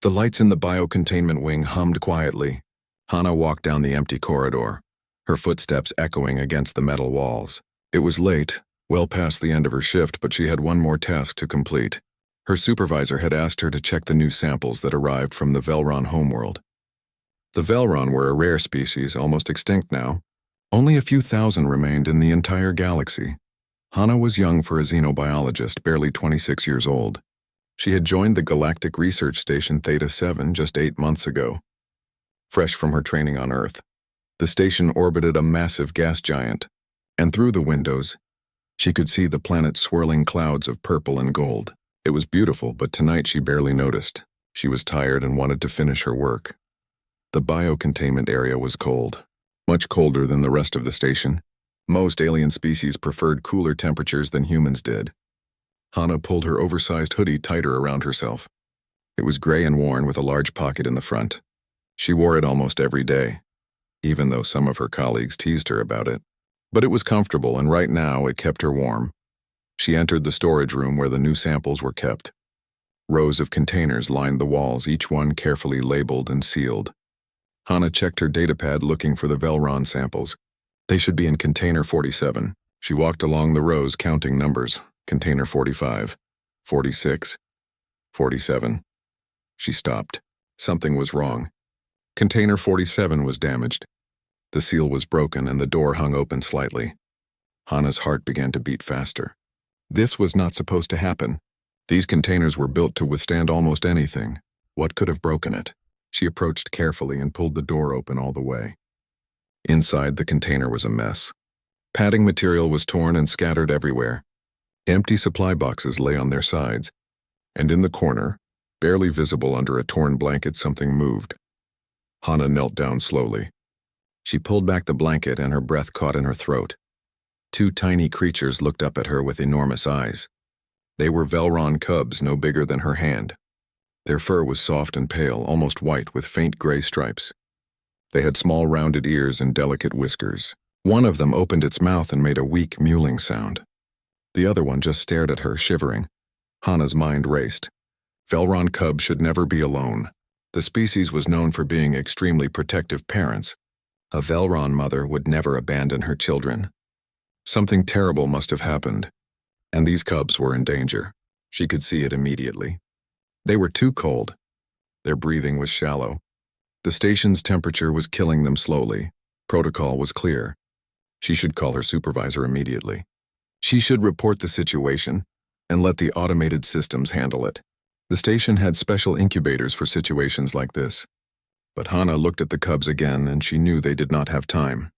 The lights in the biocontainment wing hummed quietly. Hana walked down the empty corridor, her footsteps echoing against the metal walls. It was late, well past the end of her shift, but she had one more task to complete. Her supervisor had asked her to check the new samples that arrived from the Velron homeworld. The Velron were a rare species, almost extinct now. Only a few thousand remained in the entire galaxy. Hana was young for a xenobiologist, barely 26 years old. She had joined the Galactic Research Station Theta-7 just 8 months ago. Fresh from her training on Earth, the station orbited a massive gas giant, and through the windows, she could see the planet's swirling clouds of purple and gold. It was beautiful, but tonight she barely noticed. She was tired and wanted to finish her work. The biocontainment area was cold, much colder than the rest of the station. Most alien species preferred cooler temperatures than humans did. Hana pulled her oversized hoodie tighter around herself. It was gray and worn with a large pocket in the front. She wore it almost every day, even though some of her colleagues teased her about it. But it was comfortable, and right now it kept her warm. She entered the storage room where the new samples were kept. Rows of containers lined the walls, each one carefully labeled and sealed. Hana checked her datapad looking for the Velron samples. They should be in Container 47. She walked along the rows counting numbers. Container 45, 46, 47. She stopped. Something was wrong. Container 47 was damaged. The seal was broken and the door hung open slightly. Hana's heart began to beat faster. This was not supposed to happen. These containers were built to withstand almost anything. What could have broken it? She approached carefully and pulled the door open all the way. Inside, the container was a mess. Padding material was torn and scattered everywhere. Empty supply boxes lay on their sides, and in the corner, barely visible under a torn blanket, something moved. Hana knelt down slowly. She pulled back the blanket and her breath caught in her throat. 2 tiny creatures looked up at her with enormous eyes. They were Velron cubs no bigger than her hand. Their fur was soft and pale, almost white with faint gray stripes. They had small rounded ears and delicate whiskers. One of them opened its mouth and made a weak mewling sound. The other one just stared at her, shivering. Hana's mind raced. Velron cubs should never be alone. The species was known for being extremely protective parents. A Velron mother would never abandon her children. Something terrible must have happened, and these cubs were in danger. She could see it immediately. They were too cold. Their breathing was shallow. The station's temperature was killing them slowly. Protocol was clear. She should call her supervisor immediately. She should report the situation and let the automated systems handle it. The station had special incubators for situations like this. But Hana looked at the cubs again and she knew they did not have time.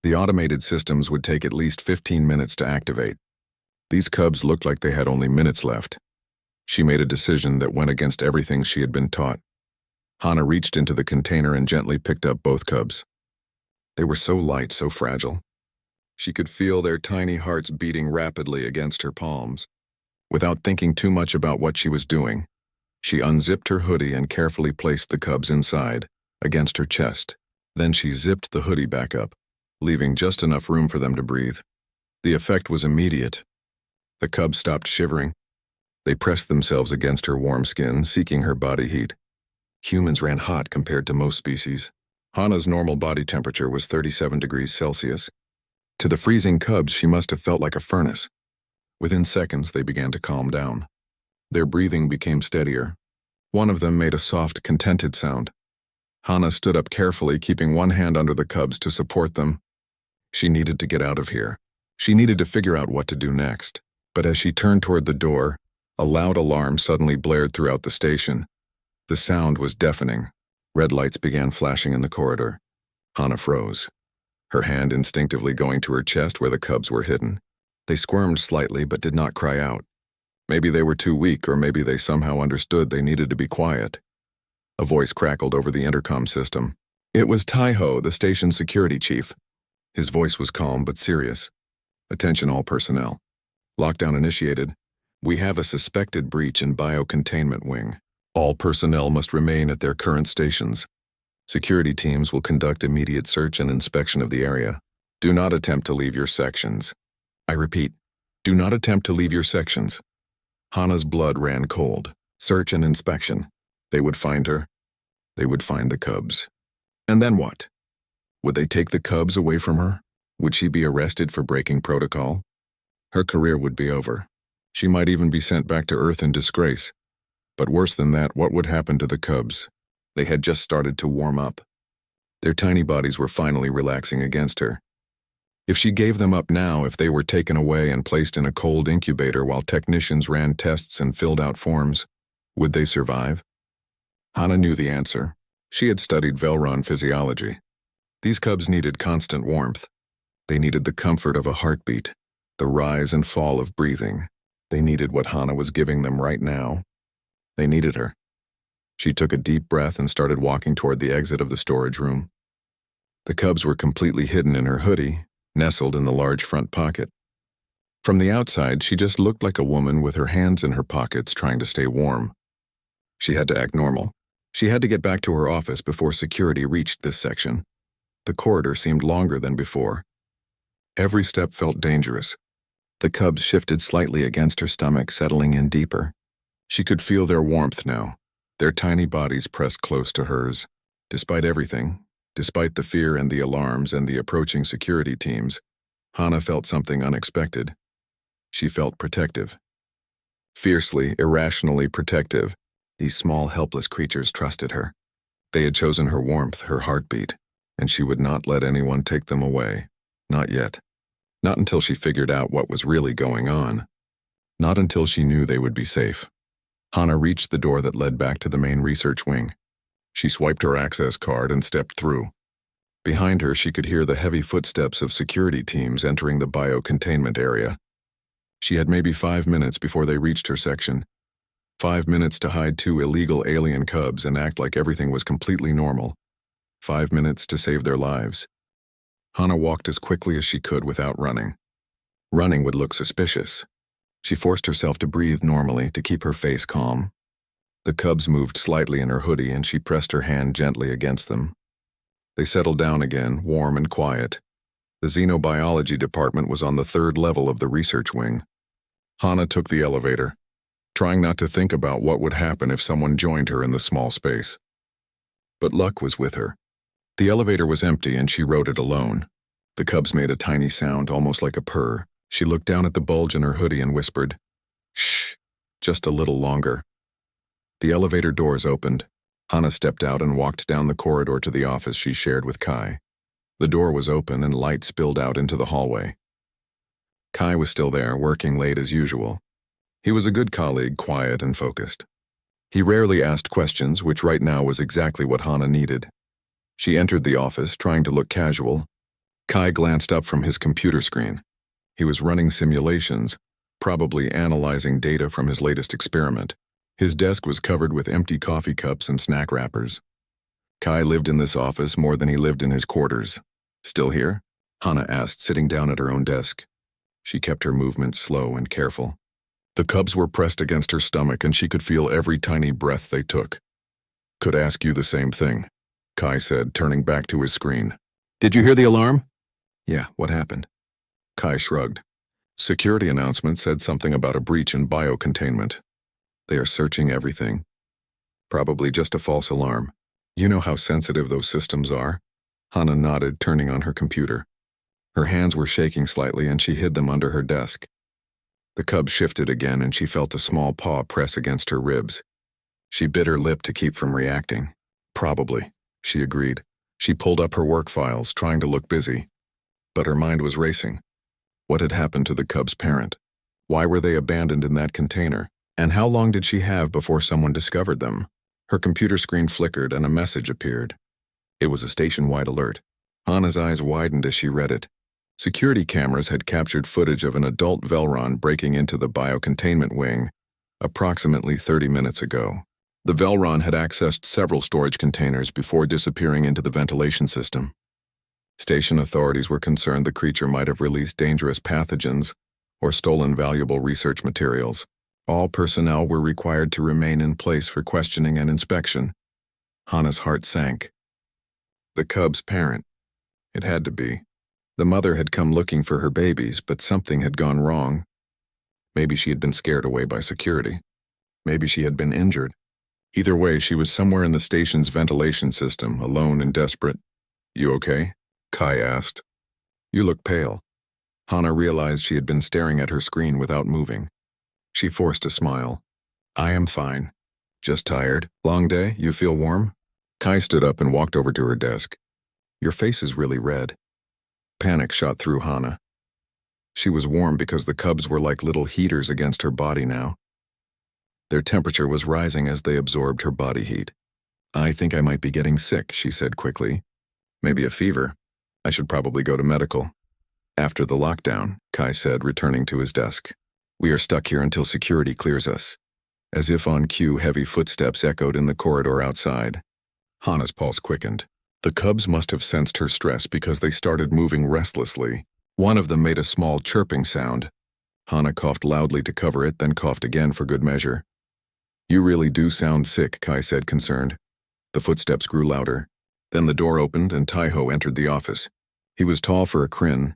The automated systems would take at least 15 minutes to activate. These cubs looked like they had only minutes left. She made a decision that went against everything she had been taught. Hana reached into the container and gently picked up both cubs. They were so light, so fragile. She could feel their tiny hearts beating rapidly against her palms. Without thinking too much about what she was doing, she unzipped her hoodie and carefully placed the cubs inside, against her chest. Then she zipped the hoodie back up, leaving just enough room for them to breathe. The effect was immediate. The cubs stopped shivering. They pressed themselves against her warm skin, seeking her body heat. Humans ran hot compared to most species. Hana's normal body temperature was 37 degrees Celsius. To the freezing cubs, she must have felt like a furnace. Within seconds, they began to calm down. Their breathing became steadier. One of them made a soft, contented sound. Hana stood up carefully, keeping one hand under the cubs to support them. She needed to get out of here. She needed to figure out what to do next. But as she turned toward the door, a loud alarm suddenly blared throughout the station. The sound was deafening. Red lights began flashing in the corridor. Hana froze, her hand instinctively going to her chest where the cubs were hidden. They squirmed slightly but did not cry out. Maybe they were too weak, or maybe they somehow understood they needed to be quiet. A voice crackled over the intercom system. It was Tai-Ho, the station security chief. His voice was calm but serious. Attention all personnel. Lockdown initiated. We have a suspected breach in biocontainment wing. All personnel must remain at their current stations. Security teams will conduct immediate search and inspection of the area. Do not attempt to leave your sections. I repeat, do not attempt to leave your sections. Hana's blood ran cold. Search and inspection. They would find her. They would find the cubs. And then what? Would they take the cubs away from her? Would she be arrested for breaking protocol? Her career would be over. She might even be sent back to Earth in disgrace. But worse than that, what would happen to the cubs? They had just started to warm up. Their tiny bodies were finally relaxing against her. If she gave them up now, if they were taken away and placed in a cold incubator while technicians ran tests and filled out forms, would they survive? Hana knew the answer. She had studied Velron physiology. These cubs needed constant warmth. They needed the comfort of a heartbeat, the rise and fall of breathing. They needed what Hana was giving them right now. They needed her. She took a deep breath and started walking toward the exit of the storage room. The cubs were completely hidden in her hoodie, nestled in the large front pocket. From the outside, she just looked like a woman with her hands in her pockets trying to stay warm. She had to act normal. She had to get back to her office before security reached this section. The corridor seemed longer than before. Every step felt dangerous. The cubs shifted slightly against her stomach, settling in deeper. She could feel their warmth now, their tiny bodies pressed close to hers. Despite everything, despite the fear and the alarms and the approaching security teams, Hana felt something unexpected. She felt protective. Fiercely, irrationally protective, these small, helpless creatures trusted her. They had chosen her warmth, her heartbeat, and she would not let anyone take them away. Not yet. Not until she figured out what was really going on. Not until she knew they would be safe. Hana reached the door that led back to the main research wing. She swiped her access card and stepped through. Behind her, she could hear the heavy footsteps of security teams entering the bio-containment area. She had maybe 5 minutes before they reached her section. 5 minutes to hide 2 illegal alien cubs and act like everything was completely normal. 5 minutes to save their lives. Hana walked as quickly as she could without running. Running would look suspicious. She forced herself to breathe normally to keep her face calm. The cubs moved slightly in her hoodie and she pressed her hand gently against them. They settled down again, warm and quiet. The xenobiology department was on the 3rd level of the research wing. Hana took the elevator, trying not to think about what would happen if someone joined her in the small space. But luck was with her. The elevator was empty and she rode it alone. The cubs made a tiny sound, almost like a purr. She looked down at the bulge in her hoodie and whispered, "Shh, just a little longer." The elevator doors opened. Hana stepped out and walked down the corridor to the office she shared with Kai. The door was open and light spilled out into the hallway. Kai was still there, working late as usual. He was a good colleague, quiet and focused. He rarely asked questions, which right now was exactly what Hana needed. She entered the office, trying to look casual. Kai glanced up from his computer screen. He was running simulations, probably analyzing data from his latest experiment. His desk was covered with empty coffee cups and snack wrappers. Kai lived in this office more than he lived in his quarters. "Still here?" Hana asked, sitting down at her own desk. She kept her movements slow and careful. The cubs were pressed against her stomach and she could feel every tiny breath they took. "Could ask you the same thing," Kai said, turning back to his screen. "Did you hear the alarm?" "Yeah, what happened?" Kai shrugged. "Security announcement said something about a breach in biocontainment. They are searching everything. Probably just a false alarm. You know how sensitive those systems are?" Hana nodded, turning on her computer. Her hands were shaking slightly and she hid them under her desk. The cub shifted again and she felt a small paw press against her ribs. She bit her lip to keep from reacting. "Probably," she agreed. She pulled up her work files, trying to look busy. But her mind was racing. What had happened to the cub's parent? Why were they abandoned in that container? And how long did she have before someone discovered them? Her computer screen flickered and a message appeared. It was a station-wide alert. Hana's eyes widened as she read it. Security cameras had captured footage of an adult Velron breaking into the biocontainment wing approximately 30 minutes ago. The Velron had accessed several storage containers before disappearing into the ventilation system. Station authorities were concerned the creature might have released dangerous pathogens or stolen valuable research materials. All personnel were required to remain in place for questioning and inspection. Hana's heart sank. The cub's parent. It had to be. The mother had come looking for her babies, but something had gone wrong. Maybe she had been scared away by security. Maybe she had been injured. Either way, she was somewhere in the station's ventilation system, alone and desperate. "You okay?" Kai asked. "You look pale." Hana realized she had been staring at her screen without moving. She forced a smile. "I am fine. Just tired. Long day? You feel warm?" Kai stood up and walked over to her desk. "Your face is really red." Panic shot through Hana. She was warm because the cubs were like little heaters against her body now. Their temperature was rising as they absorbed her body heat. "I think I might be getting sick," she said quickly. "Maybe a fever. I should probably go to medical." "After the lockdown," Kai said, returning to his desk. "We are stuck here until security clears us." As if on cue, heavy footsteps echoed in the corridor outside. Hana's pulse quickened. The cubs must have sensed her stress because they started moving restlessly. One of them made a small chirping sound. Hana coughed loudly to cover it, then coughed again for good measure. "You really do sound sick," Kai said, concerned. The footsteps grew louder. Then the door opened and Taiho entered the office. He was tall for a Kryn,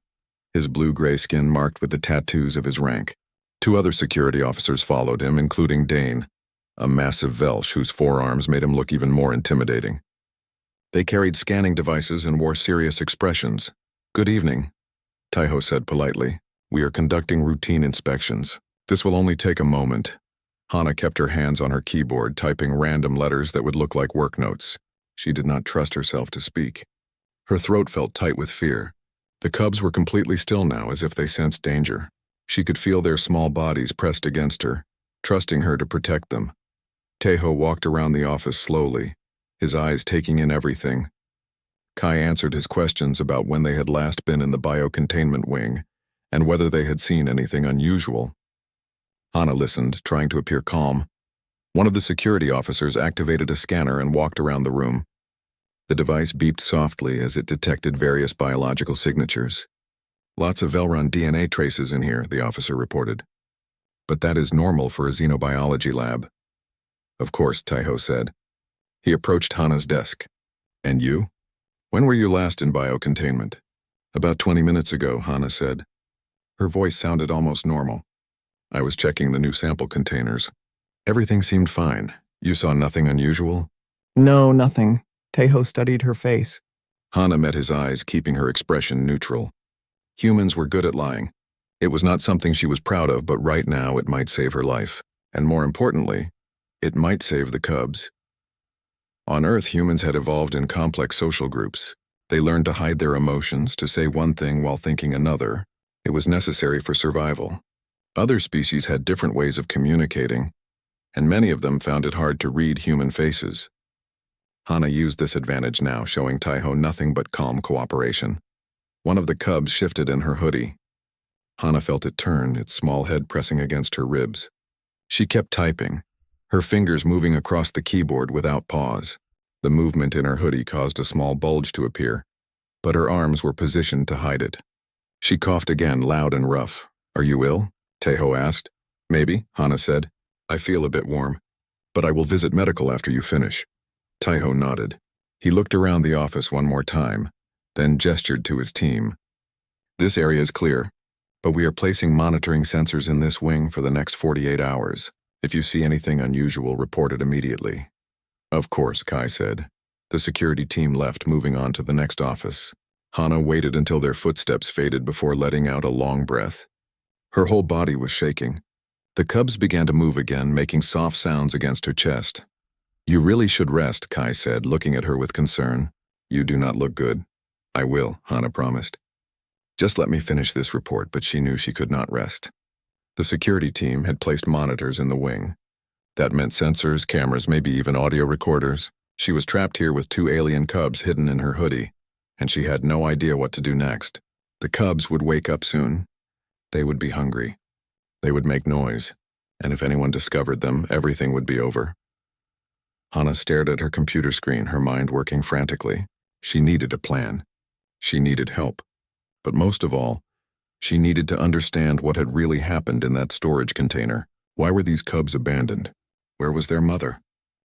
his blue-gray skin marked with the tattoos of his rank. 2 other security officers followed him, including Dane, a massive Velsh whose forearms made him look even more intimidating. They carried scanning devices and wore serious expressions. "Good evening," Taiho said politely. "We are conducting routine inspections. This will only take a moment." Hana kept her hands on her keyboard, typing random letters that would look like work notes. She did not trust herself to speak. Her throat felt tight with fear. The cubs were completely still now, as if they sensed danger. She could feel their small bodies pressed against her, trusting her to protect them. Taiho walked around the office slowly, his eyes taking in everything. Kai answered his questions about when they had last been in the biocontainment wing, and whether they had seen anything unusual. Hana listened, trying to appear calm. One of the security officers activated a scanner and walked around the room. The device beeped softly as it detected various biological signatures. "Lots of Velron DNA traces in here," the officer reported. "But that is normal for a xenobiology lab." "Of course," Taiho said. He approached Hana's desk. "And you? When were you last in biocontainment?" "About 20 minutes ago," Hana said. Her voice sounded almost normal. "I was checking the new sample containers. Everything seemed fine. You saw nothing unusual?" "No, nothing." Taiho studied her face. Hana met his eyes, keeping her expression neutral. Humans were good at lying. It was not something she was proud of, but right now it might save her life. And more importantly, it might save the cubs. On Earth, humans had evolved in complex social groups. They learned to hide their emotions, to say one thing while thinking another. It was necessary for survival. Other species had different ways of communicating, and many of them found it hard to read human faces. Hana used this advantage now, showing Taiho nothing but calm cooperation. One of the cubs shifted in her hoodie. Hana felt it turn, its small head pressing against her ribs. She kept typing, her fingers moving across the keyboard without pause. The movement in her hoodie caused a small bulge to appear, but her arms were positioned to hide it. She coughed again, loud and rough. "Are you ill?" Taiho asked. "Maybe," Hana said. "I feel a bit warm, but I will visit medical after you finish." Taiho nodded. He looked around the office one more time, then gestured to his team. "This area is clear, but we are placing monitoring sensors in this wing for the next 48 hours. If you see anything unusual, report it immediately." "Of course," Kai said. The security team left, moving on to the next office. Hana waited until their footsteps faded before letting out a long breath. Her whole body was shaking. The cubs began to move again, making soft sounds against her chest. "You really should rest," Kai said, looking at her with concern. "You do not look good." "I will," Hana promised. "Just let me finish this report," but she knew she could not rest. The security team had placed monitors in the wing. That meant sensors, cameras, maybe even audio recorders. She was trapped here with 2 alien cubs hidden in her hoodie, and she had no idea what to do next. The cubs would wake up soon. They would be hungry. They would make noise, and if anyone discovered them, everything would be over. Hana stared at her computer screen, her mind working frantically. She needed a plan. She needed help. But most of all, she needed to understand what had really happened in that storage container. Why were these cubs abandoned? Where was their mother?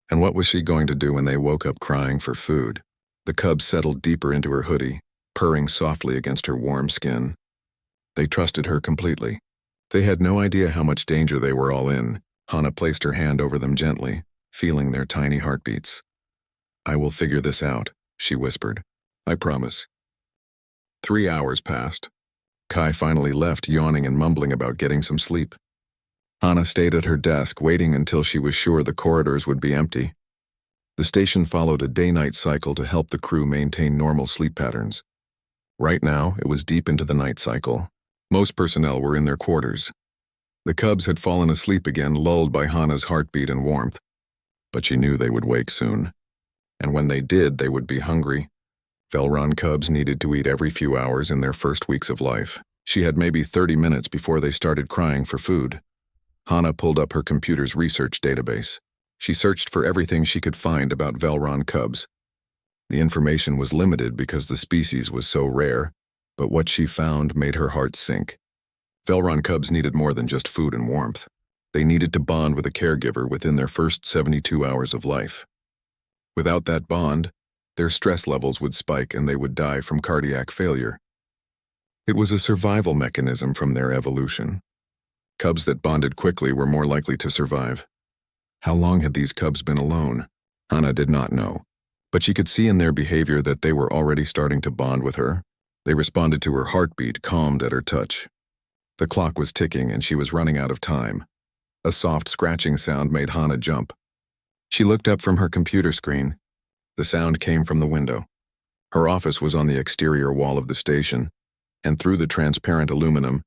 And what was she going to do when they woke up crying for food? The cubs settled deeper into her hoodie, purring softly against her warm skin. They trusted her completely. They had no idea how much danger they were all in. Hana placed her hand over them gently, feeling their tiny heartbeats. "I will figure this out," she whispered. "I promise." 3 hours passed. Kai finally left, yawning and mumbling about getting some sleep. Hana stayed at her desk, waiting until she was sure the corridors would be empty. The station followed a day-night cycle to help the crew maintain normal sleep patterns. Right now, it was deep into the night cycle. Most personnel were in their quarters. The cubs had fallen asleep again, lulled by Hana's heartbeat and warmth. But she knew they would wake soon. And when they did, they would be hungry. Velron cubs needed to eat every few hours in their first weeks of life. She had maybe 30 minutes before they started crying for food. Hana pulled up her computer's research database. She searched for everything she could find about Velron cubs. The information was limited because the species was so rare, but what she found made her heart sink. Velron cubs needed more than just food and warmth. They needed to bond with a caregiver within their first 72 hours of life. Without that bond, their stress levels would spike and they would die from cardiac failure. It was a survival mechanism from their evolution. Cubs that bonded quickly were more likely to survive. How long had these cubs been alone? Hana did not know, but she could see in their behavior that they were already starting to bond with her. They responded to her heartbeat, calmed at her touch. The clock was ticking and she was running out of time. A soft scratching sound made Hana jump. She looked up from her computer screen. The sound came from the window. Her office was on the exterior wall of the station, and through the transparent aluminum,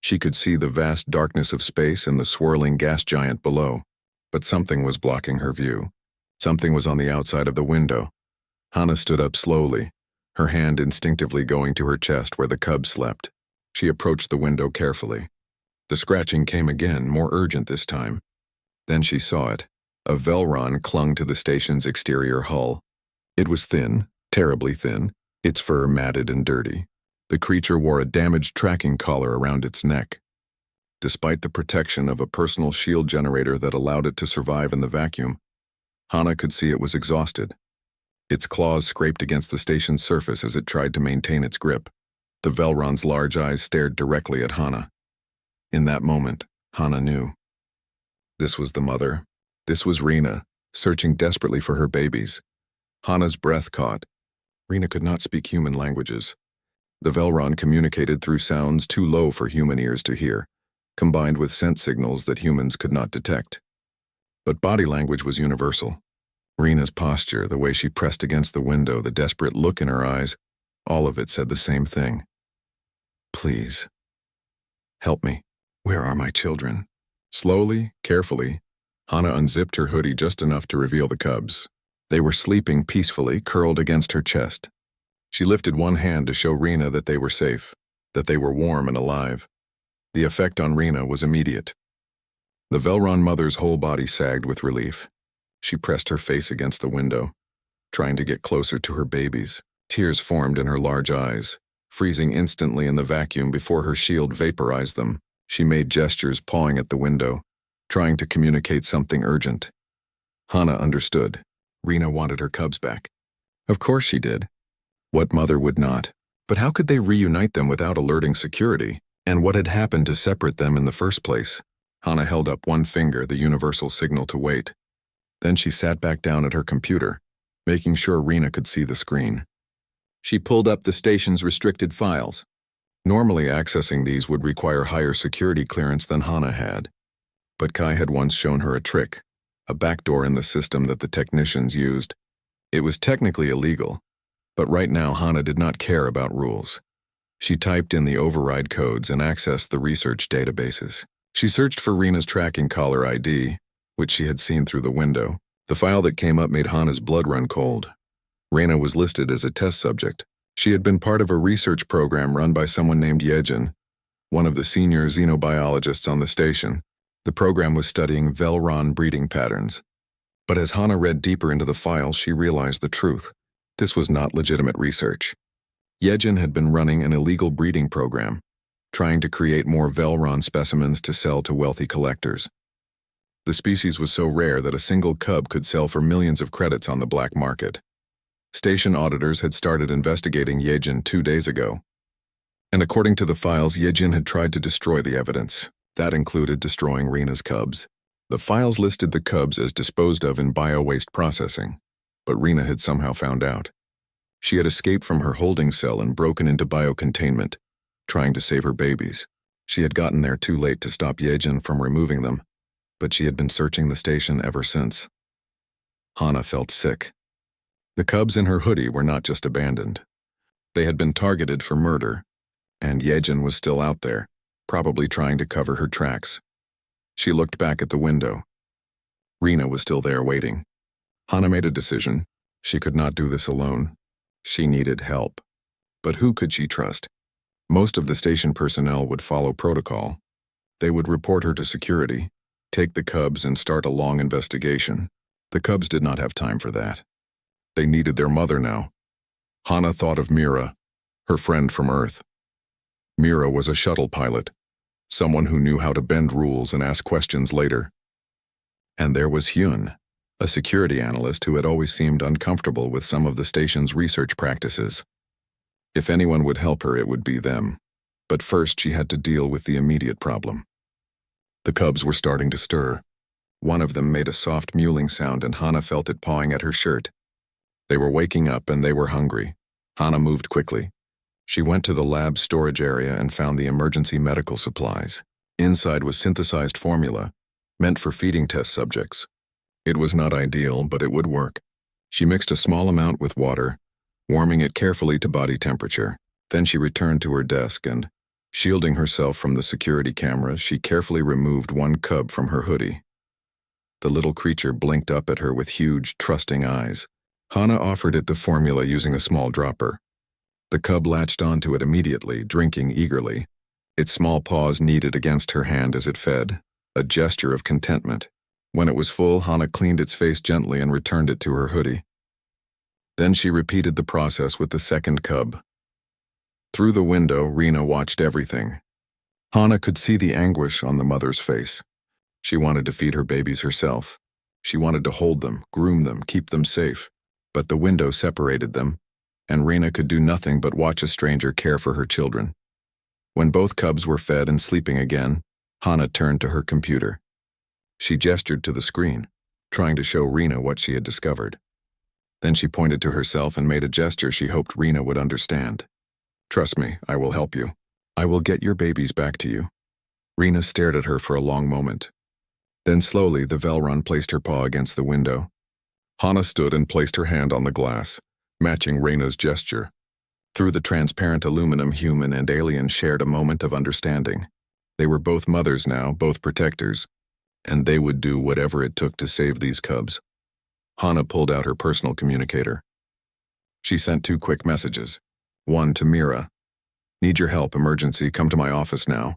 she could see the vast darkness of space and the swirling gas giant below. But something was blocking her view. Something was on the outside of the window. Hana stood up slowly, her hand instinctively going to her chest where the cub slept. She approached the window carefully. The scratching came again, more urgent this time. Then she saw it. A Velron clung to the station's exterior hull. It was thin, terribly thin, its fur matted and dirty. The creature wore a damaged tracking collar around its neck. Despite the protection of a personal shield generator that allowed it to survive in the vacuum, Hana could see it was exhausted. Its claws scraped against the station's surface as it tried to maintain its grip. The Velron's large eyes stared directly at Hana. In that moment, Hana knew. This was the mother. This was Rena, searching desperately for her babies. Hana's breath caught. Rena could not speak human languages. The Velron communicated through sounds too low for human ears to hear, combined with scent signals that humans could not detect. But body language was universal. Rena's posture, the way she pressed against the window, the desperate look in her eyes, all of it said the same thing. "Please. Help me. Where are my children?" Slowly, carefully, Hana unzipped her hoodie just enough to reveal the cubs. They were sleeping peacefully, curled against her chest. She lifted one hand to show Rena that they were safe, that they were warm and alive. The effect on Rena was immediate. The Velron mother's whole body sagged with relief. She pressed her face against the window, trying to get closer to her babies. Tears formed in her large eyes, freezing instantly in the vacuum before her shield vaporized them. She made gestures, pawing at the window, trying to communicate something urgent. Hana understood. Rena wanted her cubs back. Of course she did. What mother would not? But how could they reunite them without alerting security? And what had happened to separate them in the first place? Hana held up one finger, the universal signal to wait. Then she sat back down at her computer, making sure Rena could see the screen. She pulled up the station's restricted files. Normally, accessing these would require higher security clearance than Hana had. But Kai had once shown her a trick, a backdoor in the system that the technicians used. It was technically illegal, but right now Hana did not care about rules. She typed in the override codes and accessed the research databases. She searched for Rena's tracking collar ID, which she had seen through the window. The file that came up made Hana's blood run cold. Rena was listed as a test subject. She had been part of a research program run by someone named Yejin, one of the senior xenobiologists on the station. The program was studying Velron breeding patterns. But as Hana read deeper into the file, she realized the truth. This was not legitimate research. Yejin had been running an illegal breeding program, trying to create more Velron specimens to sell to wealthy collectors. The species was so rare that a single cub could sell for millions of credits on the black market. Station auditors had started investigating Yejin 2 days ago. And according to the files, Yejin had tried to destroy the evidence. That included destroying Rena's cubs. The files listed the cubs as disposed of in bio-waste processing, but Rena had somehow found out. She had escaped from her holding cell and broken into biocontainment, trying to save her babies. She had gotten there too late to stop Yejin from removing them, but she had been searching the station ever since. Hana felt sick. The cubs in her hoodie were not just abandoned. They had been targeted for murder, and Yejin was still out there, probably trying to cover her tracks. She looked back at the window. Rena was still there waiting. Hana made a decision. She could not do this alone. She needed help. But who could she trust? Most of the station personnel would follow protocol. They would report her to security, take the cubs, and start a long investigation. The cubs did not have time for that. They needed their mother now. Hana thought of Mira, her friend from Earth. Mira was a shuttle pilot, someone who knew how to bend rules and ask questions later. And there was Hyun, a security analyst who had always seemed uncomfortable with some of the station's research practices. If anyone would help her, it would be them. But first she had to deal with the immediate problem. The cubs were starting to stir. One of them made a soft mewling sound and Hana felt it pawing at her shirt. They were waking up and they were hungry. Hana moved quickly. She went to the lab storage area and found the emergency medical supplies. Inside was synthesized formula, meant for feeding test subjects. It was not ideal, but it would work. She mixed a small amount with water, warming it carefully to body temperature. Then she returned to her desk and, shielding herself from the security cameras, she carefully removed one cub from her hoodie. The little creature blinked up at her with huge, trusting eyes. Hana offered it the formula using a small dropper. The cub latched onto it immediately, drinking eagerly. Its small paws kneaded against her hand as it fed, a gesture of contentment. When it was full, Hana cleaned its face gently and returned it to her hoodie. Then she repeated the process with the second cub. Through the window, Rena watched everything. Hana could see the anguish on the mother's face. She wanted to feed her babies herself. She wanted to hold them, groom them, keep them safe. But the window separated them, and Rena could do nothing but watch a stranger care for her children. When both cubs were fed and sleeping again, Hana turned to her computer. She gestured to the screen, trying to show Rena what she had discovered. Then she pointed to herself and made a gesture she hoped Rena would understand. "Trust me, I will help you. I will get your babies back to you." Rena stared at her for a long moment. Then slowly the Velron placed her paw against the window. Hana stood and placed her hand on the glass, matching Rena's gesture. Through the transparent aluminum, human and alien shared a moment of understanding. They were both mothers now, both protectors, and they would do whatever it took to save these cubs. Hana pulled out her personal communicator. She sent 2 quick messages. One to Mira, "Need your help, emergency, come to my office now."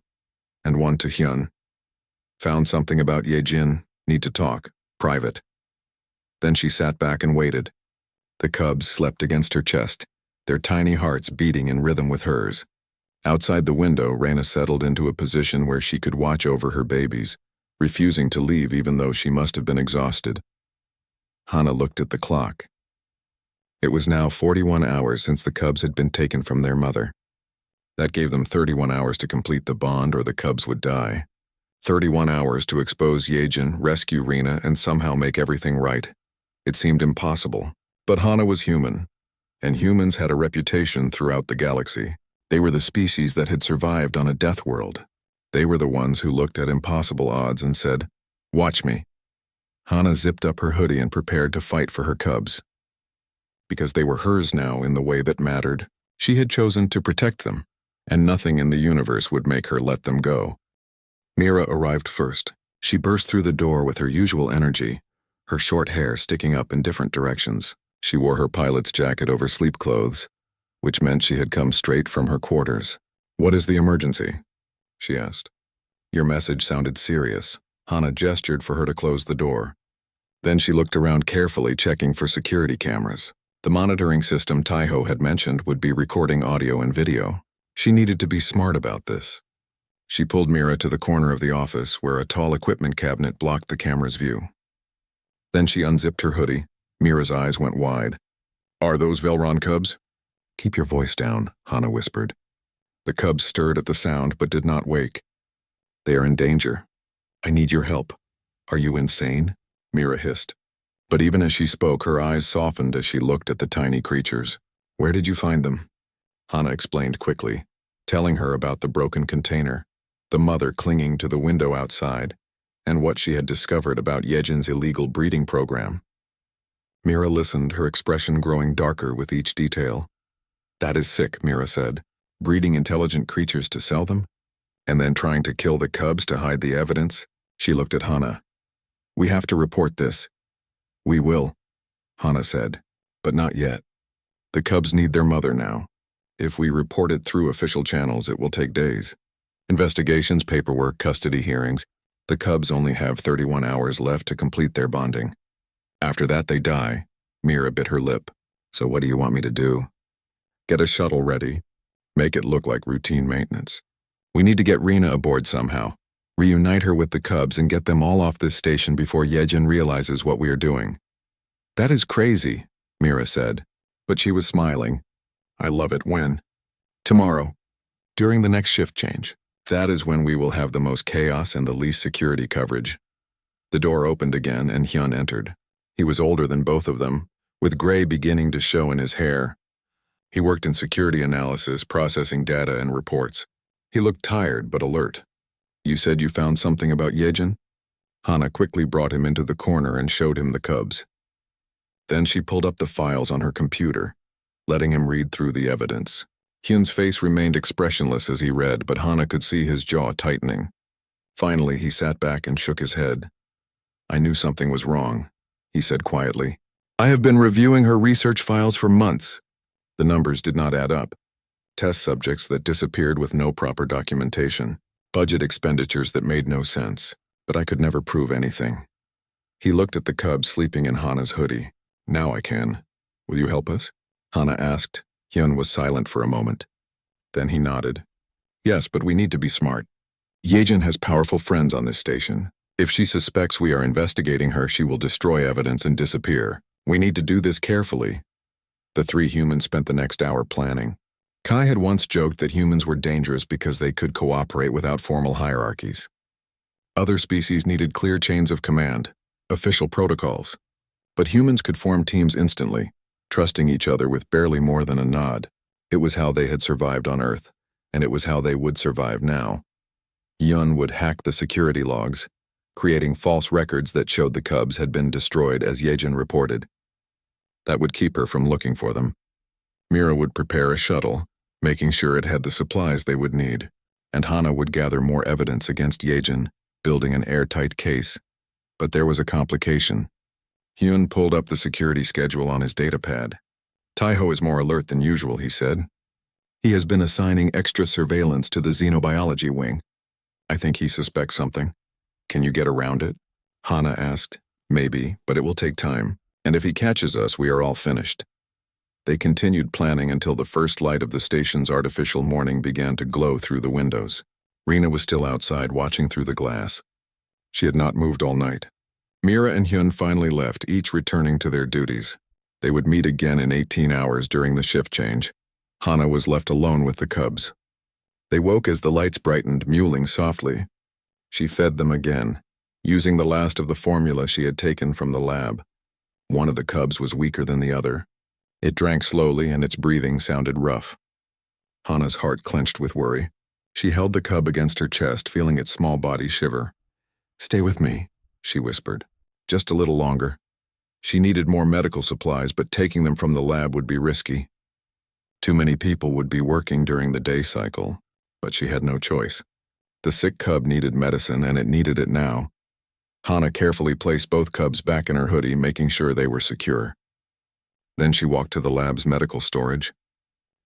And one to Hyun, "Found something about Yejin, need to talk, private." Then she sat back and waited. The cubs slept against her chest, their tiny hearts beating in rhythm with hers. Outside the window, Rena settled into a position where she could watch over her babies, refusing to leave even though she must have been exhausted. Hana looked at the clock. It was now 41 hours since the cubs had been taken from their mother. That gave them 31 hours to complete the bond or the cubs would die. 31 hours to expose Yejin, rescue Rena, and somehow make everything right. It seemed impossible, but Hana was human, and humans had a reputation throughout the galaxy. They were the species that had survived on a death world. They were the ones who looked at impossible odds and said, "Watch me." Hana zipped up her hoodie and prepared to fight for her cubs. Because they were hers now in the way that mattered, she had chosen to protect them, and nothing in the universe would make her let them go. Mira arrived first. She burst through the door with her usual energy, her short hair sticking up in different directions. She wore her pilot's jacket over sleep clothes, which meant she had come straight from her quarters. "What is the emergency?" she asked. "Your message sounded serious." Hana gestured for her to close the door. Then she looked around carefully, checking for security cameras. The monitoring system Taiho had mentioned would be recording audio and video. She needed to be smart about this. She pulled Mira to the corner of the office where a tall equipment cabinet blocked the camera's view. Then she unzipped her hoodie. Mira's eyes went wide. "Are those Velron cubs?" "Keep your voice down," Hana whispered. The cubs stirred at the sound but did not wake. "They are in danger. I need your help." Are you insane? Mira hissed. But even as she spoke, her eyes softened as she looked at the tiny creatures. Where did you find them? Hana explained quickly, telling her about the broken container, the mother clinging to the window outside, and what she had discovered about Yejin's illegal breeding program. Mira listened, her expression growing darker with each detail. That is sick, Mira said. Breeding intelligent creatures to sell them? And then trying to kill the cubs to hide the evidence? She looked at Hana. We have to report this. We will, Hana said, but not yet. The cubs need their mother now. If we report it through official channels, it will take days. Investigations, paperwork, custody hearings. The cubs only have 31 hours left to complete their bonding. After that, they die. Mira bit her lip. So what do you want me to do? Get a shuttle ready. Make it look like routine maintenance. We need to get Rena aboard somehow. Reunite her with the cubs and get them all off this station before Yejin realizes what we are doing. That is crazy, Mira said, but she was smiling. I love it when. Tomorrow, during the next shift change. That is when we will have the most chaos and the least security coverage. The door opened again and Hyun entered. He was older than both of them, with gray beginning to show in his hair. He worked in security analysis, processing data and reports. He looked tired but alert. You said you found something about Yejin? Hana quickly brought him into the corner and showed him the cubs. Then she pulled up the files on her computer, letting him read through the evidence. Hyun's face remained expressionless as he read, but Hana could see his jaw tightening. Finally, he sat back and shook his head. I knew something was wrong, he said quietly. I have been reviewing her research files for months. The numbers did not add up. Test subjects that disappeared with no proper documentation. Budget expenditures that made no sense, but I could never prove anything. He looked at the cubs sleeping in Hana's hoodie. Now I can. Will you help us? Hana asked. Hyun was silent for a moment. Then he nodded. Yes, but we need to be smart. Yejin has powerful friends on this station. If she suspects we are investigating her, she will destroy evidence and disappear. We need to do this carefully. The three humans spent the next hour planning. Kai had once joked that humans were dangerous because they could cooperate without formal hierarchies. Other species needed clear chains of command, official protocols. But humans could form teams instantly, trusting each other with barely more than a nod. It was how they had survived on Earth, and it was how they would survive now. Yun would hack the security logs, creating false records that showed the cubs had been destroyed as Yejin reported. That would keep her from looking for them. Mira would prepare a shuttle, making sure it had the supplies they would need, and Hana would gather more evidence against Yejin, building an airtight case. But there was a complication. Hyun pulled up the security schedule on his datapad. Taiho is more alert than usual, he said. He has been assigning extra surveillance to the xenobiology wing. I think he suspects something. Can you get around it? Hana asked. Maybe, but it will take time. And if he catches us, we are all finished. They continued planning until the first light of the station's artificial morning began to glow through the windows. Rena was still outside watching through the glass. She had not moved all night. Mira and Hyun finally left, each returning to their duties. They would meet again in 18 hours during the shift change. Hana was left alone with the cubs. They woke as the lights brightened, mewling softly. She fed them again, using the last of the formula she had taken from the lab. One of the cubs was weaker than the other. It drank slowly and its breathing sounded rough. Hana's heart clenched with worry. She held the cub against her chest, feeling its small body shiver. Stay with me, she whispered. Just a little longer. She needed more medical supplies, but taking them from the lab would be risky. Too many people would be working during the day cycle, but she had no choice. The sick cub needed medicine, and it needed it now. Hana carefully placed both cubs back in her hoodie, making sure they were secure. Then she walked to the lab's medical storage.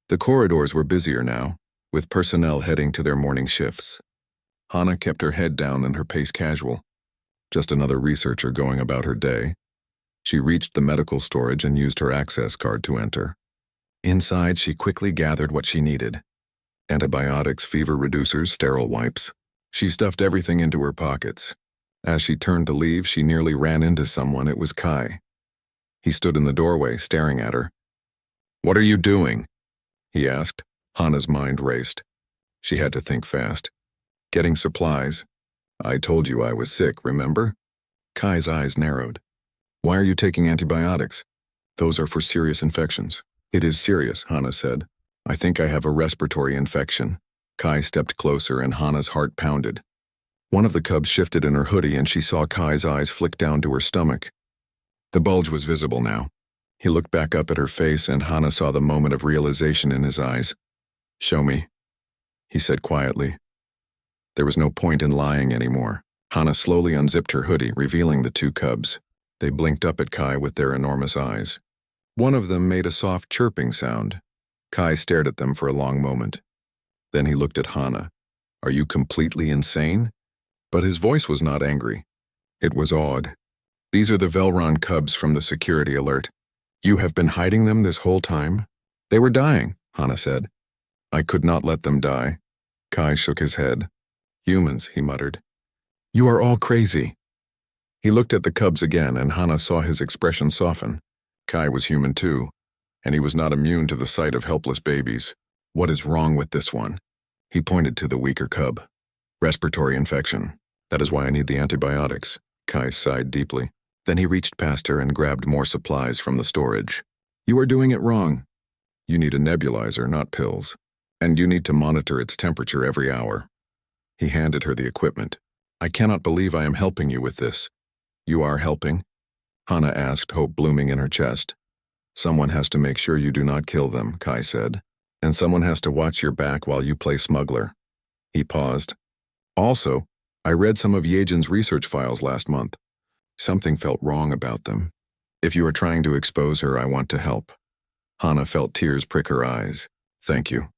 The corridors were busier now, with personnel heading to their morning shifts. Hana kept her head down and her pace casual. Just another researcher going about her day. She reached the medical storage and used her access card to enter. Inside, she quickly gathered what she needed. Antibiotics, fever reducers, sterile wipes. She stuffed everything into her pockets. As she turned to leave, she nearly ran into someone. It was Kai. He stood in the doorway, staring at her. What are you doing? He asked. Hana's mind raced. She had to think fast. Getting supplies. I told you I was sick, remember? Kai's eyes narrowed. Why are you taking antibiotics? Those are for serious infections. It is serious, Hana said. I think I have a respiratory infection. Kai stepped closer and Hana's heart pounded. One of the cubs shifted in her hoodie and she saw Kai's eyes flick down to her stomach. The bulge was visible now. He looked back up at her face and Hana saw the moment of realization in his eyes. Show me, he said quietly. There was no point in lying anymore. Hana slowly unzipped her hoodie, revealing the two cubs. They blinked up at Kai with their enormous eyes. One of them made a soft chirping sound. Kai stared at them for a long moment. Then he looked at Hana. Are you completely insane? But his voice was not angry. It was awed. These are the Velron cubs from the security alert. You have been hiding them this whole time? They were dying, Hana said. I could not let them die. Kai shook his head. Humans, he muttered. You are all crazy. He looked at the cubs again and Hana saw his expression soften. Kai was human too, and he was not immune to the sight of helpless babies. What is wrong with this one? He pointed to the weaker cub. Respiratory infection. That is why I need the antibiotics. Kai sighed deeply. Then he reached past her and grabbed more supplies from the storage. You are doing it wrong. You need a nebulizer, not pills. And you need to monitor its temperature every hour. He handed her the equipment. I cannot believe I am helping you with this. You are helping? Hana asked, hope blooming in her chest. Someone has to make sure you do not kill them, Kai said. And someone has to watch your back while you play smuggler. He paused. Also, I read some of Yejin's research files last month. Something felt wrong about them. If you are trying to expose her, I want to help. Hana felt tears prick her eyes. Thank you.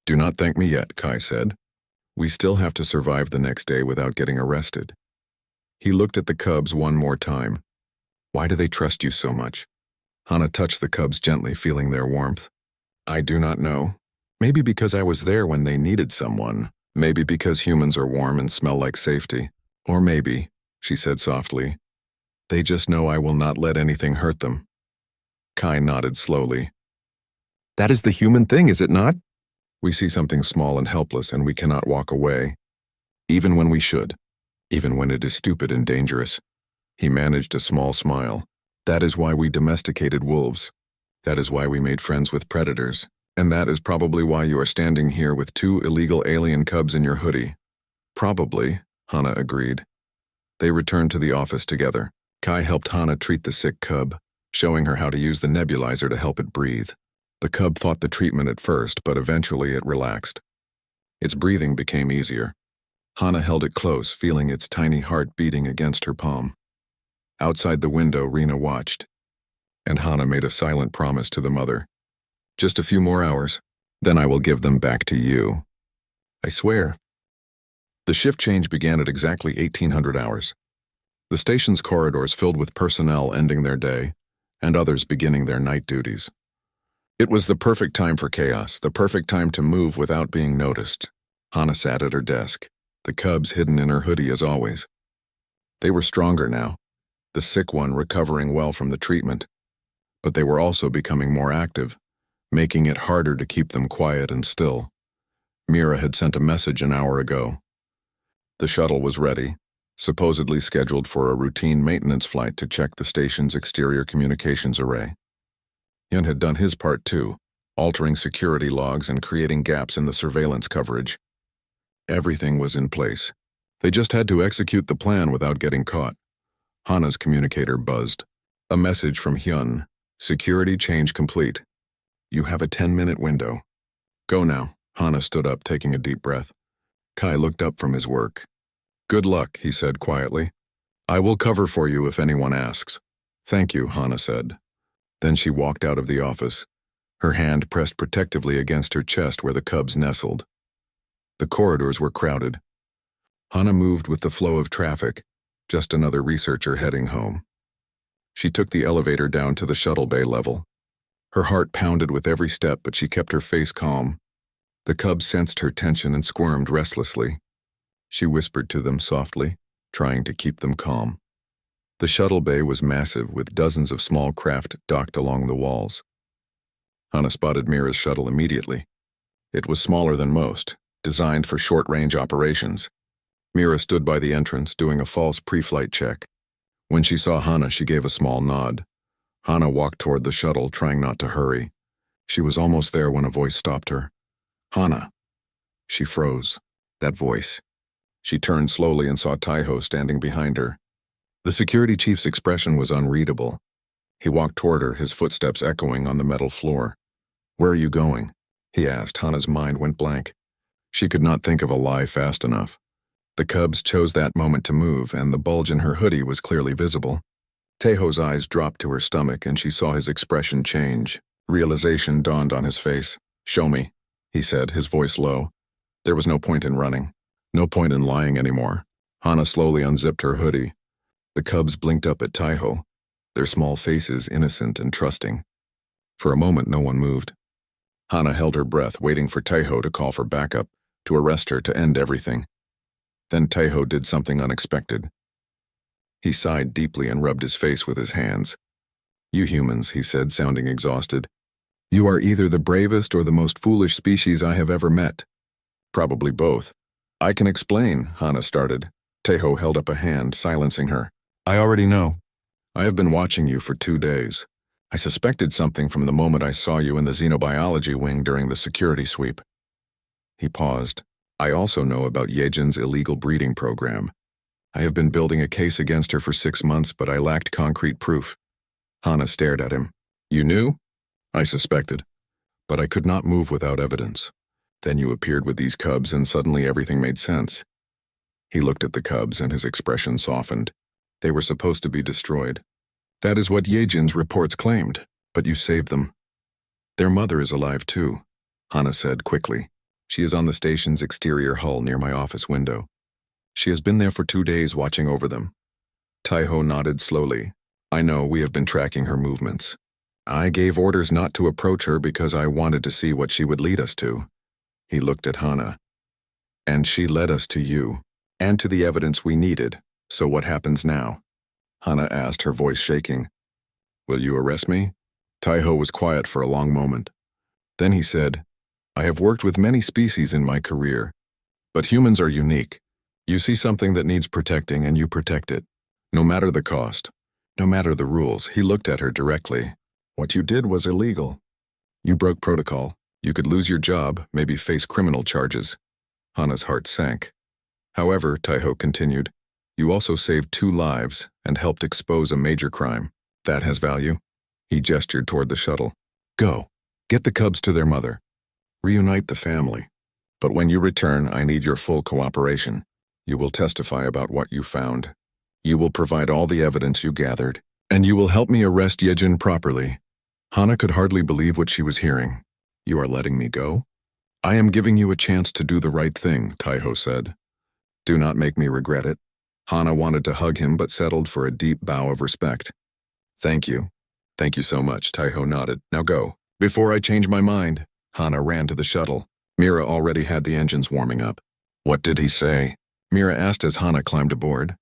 Do not thank me yet, Kai said. We still have to survive the next day without getting arrested. He looked at the cubs one more time. Why do they trust you so much? Hana touched the cubs gently, feeling their warmth. I do not know. Maybe because I was there when they needed someone. Maybe because humans are warm and smell like safety. Or maybe, she said softly, they just know I will not let anything hurt them. Kai nodded slowly. That is the human thing, is it not? We see something small and helpless and we cannot walk away. Even when we should. Even when it is stupid and dangerous. He managed a small smile. That is why we domesticated wolves. That is why we made friends with predators. And that is probably why you are standing here with two illegal alien cubs in your hoodie. Probably, Hana agreed. They returned to the office together. Kai helped Hana treat the sick cub, showing her how to use the nebulizer to help it breathe. The cub fought the treatment at first, but eventually it relaxed. Its breathing became easier. Hana held it close, feeling its tiny heart beating against her palm. Outside the window, Rena watched, and Hana made a silent promise to the mother. Just a few more hours, then I will give them back to you. I swear. The shift change began at exactly 1800 hours. The station's corridors filled with personnel ending their day, and others beginning their night duties. It was the perfect time for chaos, the perfect time to move without being noticed. Hana sat at her desk, the cubs hidden in her hoodie as always. They were stronger now, the sick one recovering well from the treatment, but they were also becoming more active, making it harder to keep them quiet and still. Mira had sent a message an hour ago. The shuttle was ready, supposedly scheduled for a routine maintenance flight to check the station's exterior communications array. Yun had done his part too, altering security logs and creating gaps in the surveillance coverage. Everything was in place. They just had to execute the plan without getting caught. Hana's communicator buzzed. A message from Hyun. Security change complete. You have a 10-minute window. Go now. Hana stood up, taking a deep breath. Kai looked up from his work. Good luck, he said quietly. I will cover for you if anyone asks. Thank you, Hana said. Then she walked out of the office, her hand pressed protectively against her chest where the cubs nestled. The corridors were crowded. Hana moved with the flow of traffic, just another researcher heading home. She took the elevator down to the shuttle bay level. Her heart pounded with every step, but she kept her face calm. The cubs sensed her tension and squirmed restlessly. She whispered to them softly, trying to keep them calm. The shuttle bay was massive, with dozens of small craft docked along the walls. Hana spotted Mira's shuttle immediately. It was smaller than most, designed for short-range operations. Mira stood by the entrance, doing a false pre-flight check. When she saw Hana, she gave a small nod. Hana walked toward the shuttle, trying not to hurry. She was almost there when a voice stopped her. Hana. She froze. That voice. She turned slowly and saw Taiho standing behind her. The security chief's expression was unreadable. He walked toward her, his footsteps echoing on the metal floor. Where are you going? He asked. Hana's mind went blank. She could not think of a lie fast enough. The cubs chose that moment to move, and the bulge in her hoodie was clearly visible. Taiho's eyes dropped to her stomach, and she saw his expression change. Realization dawned on his face. Show me, he said, his voice low. There was no point in running. No point in lying anymore. Hana slowly unzipped her hoodie. The cubs blinked up at Taiho, their small faces innocent and trusting. For a moment, no one moved. Hana held her breath, waiting for Taiho to call for backup, to arrest her, to end everything. Then Taiho did something unexpected. He sighed deeply and rubbed his face with his hands. You humans, he said, sounding exhausted. You are either the bravest or the most foolish species I have ever met. Probably both. I can explain, Hana started. Taiho held up a hand, silencing her. I already know. I have been watching you for 2 days. I suspected something from the moment I saw you in the xenobiology wing during the security sweep. He paused. I also know about Yejin's illegal breeding program. I have been building a case against her for 6 months, but I lacked concrete proof. Hana stared at him. You knew? I suspected. But I could not move without evidence. Then you appeared with these cubs, and suddenly everything made sense. He looked at the cubs, and his expression softened. They were supposed to be destroyed. That is what Yejin's reports claimed, but you saved them. Their mother is alive too, Hana said quickly. She is on the station's exterior hull near my office window. She has been there for 2 days watching over them. Taiho nodded slowly. I know, we have been tracking her movements. I gave orders not to approach her because I wanted to see what she would lead us to. He looked at Hana. And she led us to you, and to the evidence we needed. So what happens now? Hana asked, her voice shaking. Will you arrest me? Taiho was quiet for a long moment. Then he said, I have worked with many species in my career, but humans are unique. You see something that needs protecting and you protect it, no matter the cost, no matter the rules. He looked at her directly. What you did was illegal. You broke protocol. You could lose your job, maybe face criminal charges. Hana's heart sank. However, Taiho continued, you also saved 2 lives and helped expose a major crime. That has value. He gestured toward the shuttle. Go. Get the cubs to their mother. Reunite the family. But when you return, I need your full cooperation. You will testify about what you found. You will provide all the evidence you gathered, and you will help me arrest Yejin properly. Hana could hardly believe what she was hearing. You are letting me go? I am giving you a chance to do the right thing, Taiho said. Do not make me regret it. Hana wanted to hug him but settled for a deep bow of respect. Thank you. Thank you so much, Taiho nodded. Now go. Before I change my mind. Hana ran to the shuttle. Mira already had the engines warming up. What did he say? Mira asked as Hana climbed aboard.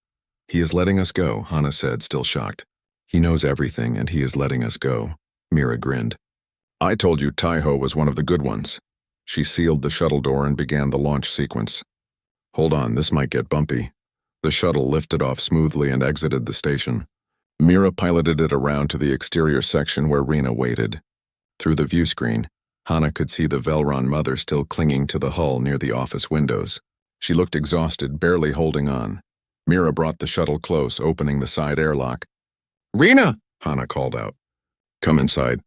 He is letting us go, Hana said, still shocked. He knows everything and he is letting us go. Mira grinned. I told you Taiho was one of the good ones. She sealed the shuttle door and began the launch sequence. Hold on, this might get bumpy. The shuttle lifted off smoothly and exited the station. Mira piloted it around to the exterior section where Rena waited. Through the view screen, Hana could see the Velron mother still clinging to the hull near the office windows. She looked exhausted, barely holding on. Mira brought the shuttle close, opening the side airlock. Rena! Hana called out. Come inside.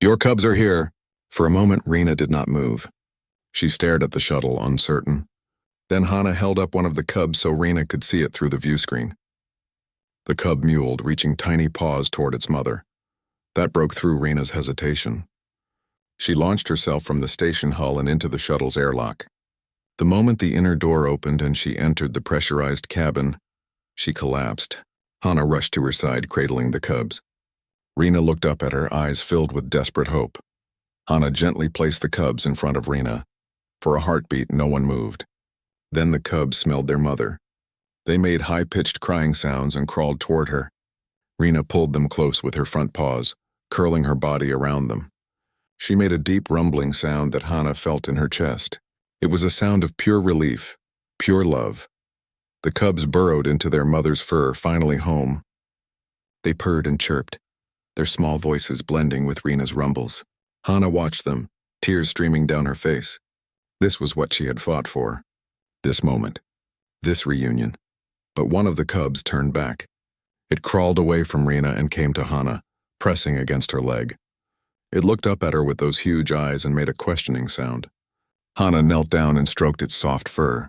Your cubs are here. For a moment, Rena did not move. She stared at the shuttle, uncertain. Then Hana held up one of the cubs so Rena could see it through the view screen. The cub mewled, reaching tiny paws toward its mother. That broke through Rena's hesitation. She launched herself from the station hull and into the shuttle's airlock. The moment the inner door opened and she entered the pressurized cabin, she collapsed. Hana rushed to her side, cradling the cubs. Rena looked up at her, eyes filled with desperate hope. Hana gently placed the cubs in front of Rena. For a heartbeat, no one moved. Then the cubs smelled their mother. They made high-pitched crying sounds and crawled toward her. Rena pulled them close with her front paws, curling her body around them. She made a deep rumbling sound that Hana felt in her chest. It was a sound of pure relief, pure love. The cubs burrowed into their mother's fur, finally home. They purred and chirped, their small voices blending with Rena's rumbles. Hana watched them, tears streaming down her face. This was what she had fought for. This moment. This reunion. But one of the cubs turned back. It crawled away from Rena and came to Hana, pressing against her leg. It looked up at her with those huge eyes and made a questioning sound. Hana knelt down and stroked its soft fur.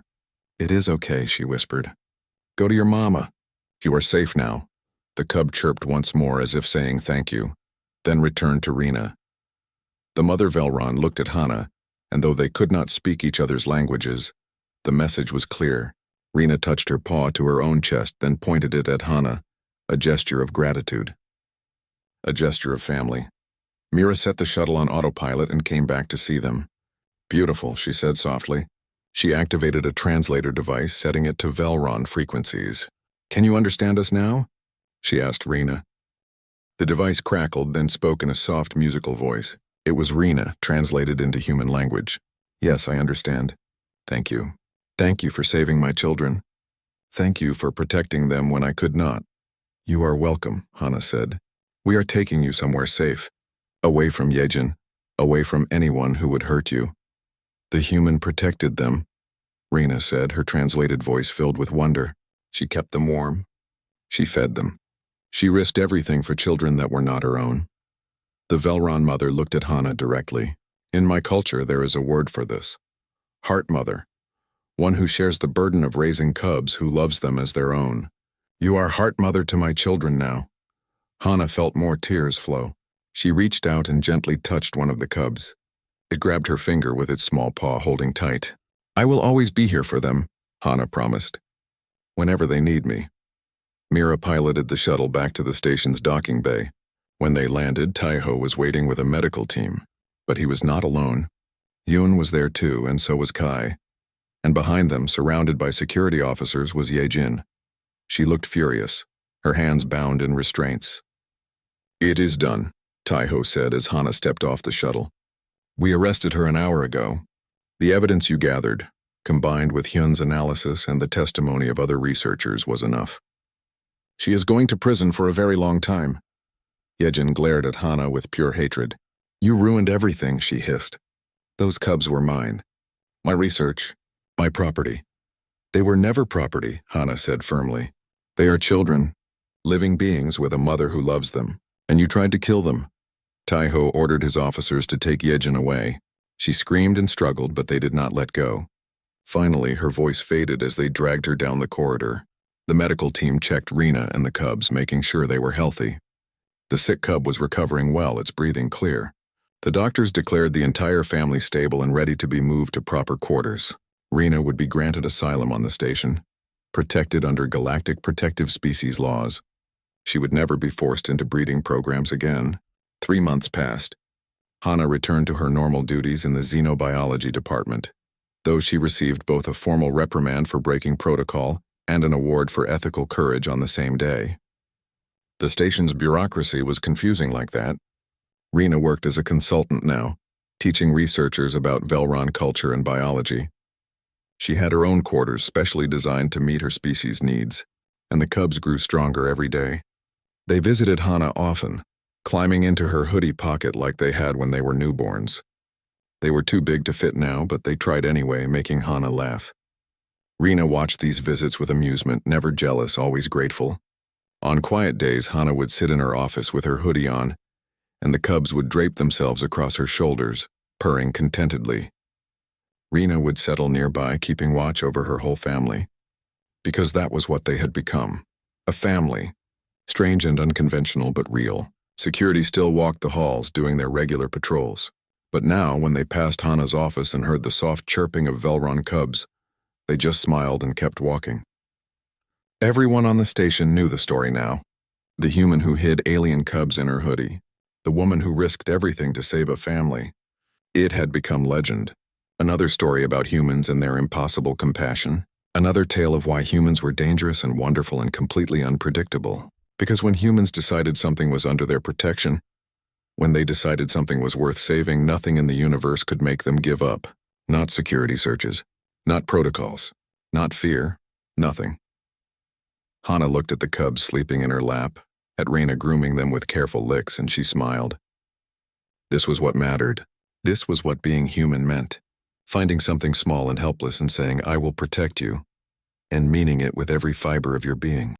"It is okay," she whispered. "Go to your mama. You are safe now." The cub chirped once more as if saying thank you, then returned to Rena. The mother Velron looked at Hana, and though they could not speak each other's languages, the message was clear. Rena touched her paw to her own chest, then pointed it at Hana, a gesture of gratitude. A gesture of family. Mira set the shuttle on autopilot and came back to see them. "Beautiful," she said softly. She activated a translator device, setting it to Velron frequencies. "Can you understand us now?" she asked Rena. The device crackled, then spoke in a soft musical voice. It was Rena, translated into human language. "Yes, I understand. Thank you. Thank you for saving my children. Thank you for protecting them when I could not." "You are welcome," Hana said. "We are taking you somewhere safe. Away from Yejin. Away from anyone who would hurt you." "The human protected them," Rena said, her translated voice filled with wonder. "She kept them warm. She fed them. She risked everything for children that were not her own." The Velron mother looked at Hana directly. "In my culture, there is a word for this. Heart mother. One who shares the burden of raising cubs, who loves them as their own. You are heart mother to my children now." Hana felt more tears flow. She reached out and gently touched one of the cubs. It grabbed her finger with its small paw holding tight. "I will always be here for them," Hana promised. "Whenever they need me." Mira piloted the shuttle back to the station's docking bay. When they landed, Taiho was waiting with a medical team. But he was not alone. Yoon was there too, and so was Kai. And behind them, surrounded by security officers, was Yejin. She looked furious, her hands bound in restraints. "It is done," Taiho said as Hana stepped off the shuttle. "We arrested her an hour ago. The evidence you gathered, combined with Hyun's analysis and the testimony of other researchers, was enough. She is going to prison for a very long time." Yejin glared at Hana with pure hatred. "You ruined everything," she hissed. "Those cubs were mine. My research. My property." "They were never property," Hana said firmly. "They are children, living beings with a mother who loves them. And you tried to kill them." Taiho ordered his officers to take Yejin away. She screamed and struggled, but they did not let go. Finally, her voice faded as they dragged her down the corridor. The medical team checked Rena and the cubs, making sure they were healthy. The sick cub was recovering well, its breathing clear. The doctors declared the entire family stable and ready to be moved to proper quarters. Rena would be granted asylum on the station, protected under Galactic Protective Species laws. She would never be forced into breeding programs again. 3 months passed. Hana returned to her normal duties in the xenobiology department, though she received both a formal reprimand for breaking protocol and an award for ethical courage on the same day. The station's bureaucracy was confusing like that. Rena worked as a consultant now, teaching researchers about Velron culture and biology. She had her own quarters specially designed to meet her species' needs, and the cubs grew stronger every day. They visited Hana often, climbing into her hoodie pocket like they had when they were newborns. They were too big to fit now, but they tried anyway, making Hana laugh. Rena watched these visits with amusement, never jealous, always grateful. On quiet days, Hana would sit in her office with her hoodie on, and the cubs would drape themselves across her shoulders, purring contentedly. Rena would settle nearby, keeping watch over her whole family. Because that was what they had become. A family. Strange and unconventional, but real. Security still walked the halls, doing their regular patrols. But now, when they passed Hana's office and heard the soft chirping of Velron cubs, they just smiled and kept walking. Everyone on the station knew the story now. The human who hid alien cubs in her hoodie. The woman who risked everything to save a family. It had become legend. Another story about humans and their impossible compassion. Another tale of why humans were dangerous and wonderful and completely unpredictable. Because when humans decided something was under their protection, when they decided something was worth saving, nothing in the universe could make them give up. Not security searches. Not protocols. Not fear. Nothing. Hana looked at the cubs sleeping in her lap, at Reyna grooming them with careful licks, and she smiled. This was what mattered. This was what being human meant. Finding something small and helpless and saying, "I will protect you," and meaning it with every fiber of your being.